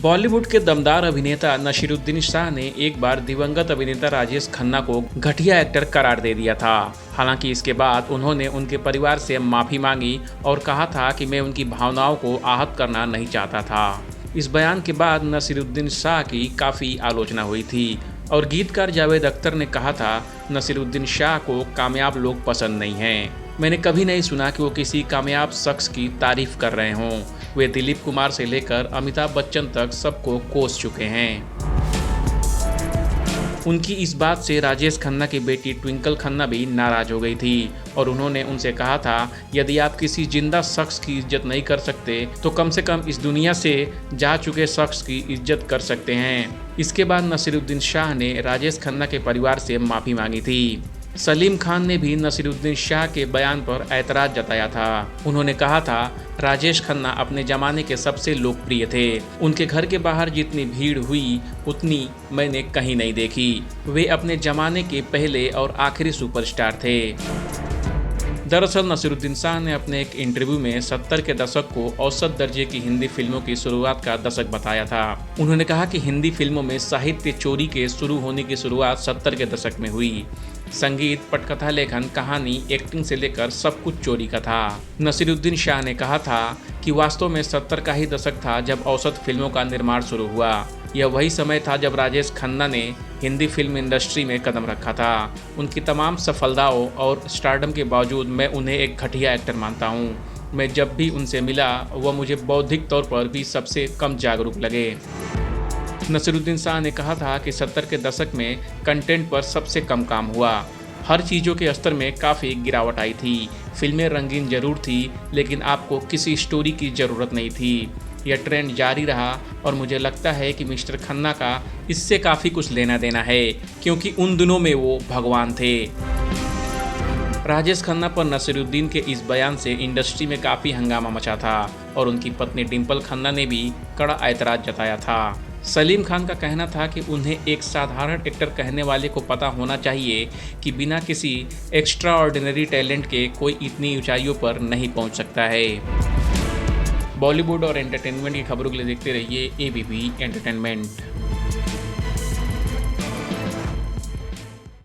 बॉलीवुड के दमदार अभिनेता नसीरुद्दीन शाह ने एक बार दिवंगत अभिनेता राजेश खन्ना को घटिया एक्टर करार दे दिया था। हालांकि इसके बाद उन्होंने उनके परिवार से माफ़ी मांगी और कहा था कि मैं उनकी भावनाओं को आहत करना नहीं चाहता था। इस बयान के बाद नसीरुद्दीन शाह की काफ़ी आलोचना हुई थी और गीतकार जावेद अख्तर ने कहा था, नसीरुद्दीन शाह को कामयाब लोग पसंद नहीं हैं। मैंने कभी नहीं सुना कि वो किसी कामयाब शख्स की तारीफ कर रहे हों। वे दिलीप कुमार से लेकर अमिताभ बच्चन तक सबको कोस चुके हैं। उनकी इस बात से राजेश खन्ना की बेटी ट्विंकल खन्ना भी नाराज हो गई थी और उन्होंने उनसे कहा था, यदि आप किसी जिंदा शख्स की इज्जत नहीं कर सकते तो कम से कम इस दुनिया से जा चुके शख्स की इज्जत कर सकते हैं। इसके बाद नसीरुद्दीन शाह ने राजेश खन्ना के परिवार से माफ़ी मांगी थी। सलीम खान ने भी नसीरुद्दीन शाह के बयान पर ऐतराज़ जताया था। उन्होंने कहा था, राजेश खन्ना अपने ज़माने के सबसे लोकप्रिय थे। उनके घर के बाहर जितनी भीड़ हुई उतनी मैंने कहीं नहीं देखी। वे अपने ज़माने के पहले और आखिरी सुपरस्टार थे। दरअसल नसीरुद्दीन शाह ने अपने एक इंटरव्यू में 70 के दशक को औसत दर्जे की हिंदी फिल्मों की शुरुआत का दशक बताया था। उन्होंने कहा कि हिंदी फिल्मों में साहित्य चोरी के शुरू होने की शुरुआत 70 के दशक में हुई। संगीत, पटकथा लेखन, कहानी, एक्टिंग से लेकर सब कुछ चोरी का था। नसीरुद्दीन शाह ने कहा था कि वास्तव में 70 का ही दशक था जब औसत फिल्मों का निर्माण शुरू हुआ। यह वही समय था जब राजेश खन्ना ने हिंदी फिल्म इंडस्ट्री में कदम रखा था। उनकी तमाम सफलताओं और स्टारडम के बावजूद मैं उन्हें एक घटिया एक्टर मानता हूँ। मैं जब भी उनसे मिला वह मुझे बौद्धिक तौर पर भी सबसे कम जागरूक लगे। नसीरुद्दीन शाह ने कहा था कि 70 के दशक में कंटेंट पर सबसे कम काम हुआ। हर चीज़ों के स्तर में काफ़ी गिरावट आई थी। फिल्में रंगीन जरूर थी लेकिन आपको किसी स्टोरी की ज़रूरत नहीं थी। यह ट्रेंड जारी रहा और मुझे लगता है कि मिस्टर खन्ना का इससे काफ़ी कुछ लेना देना है क्योंकि उन दिनों में वो भगवान थे। राजेश खन्ना पर नसीरुद्दीन के इस बयान से इंडस्ट्री में काफ़ी हंगामा मचा था और उनकी पत्नी डिम्पल खन्ना ने भी कड़ा ऐतराज़ जताया था। सलीम खान का कहना था कि उन्हें एक साधारण एक्टर कहने वाले को पता होना चाहिए कि बिना किसी एक्स्ट्रा ऑर्डिनरी टैलेंट के कोई इतनी ऊंचाइयों पर नहीं पहुंच सकता है। बॉलीवुड और एंटरटेनमेंट की खबरों के लिए देखते रहिए ABP एंटरटेनमेंट।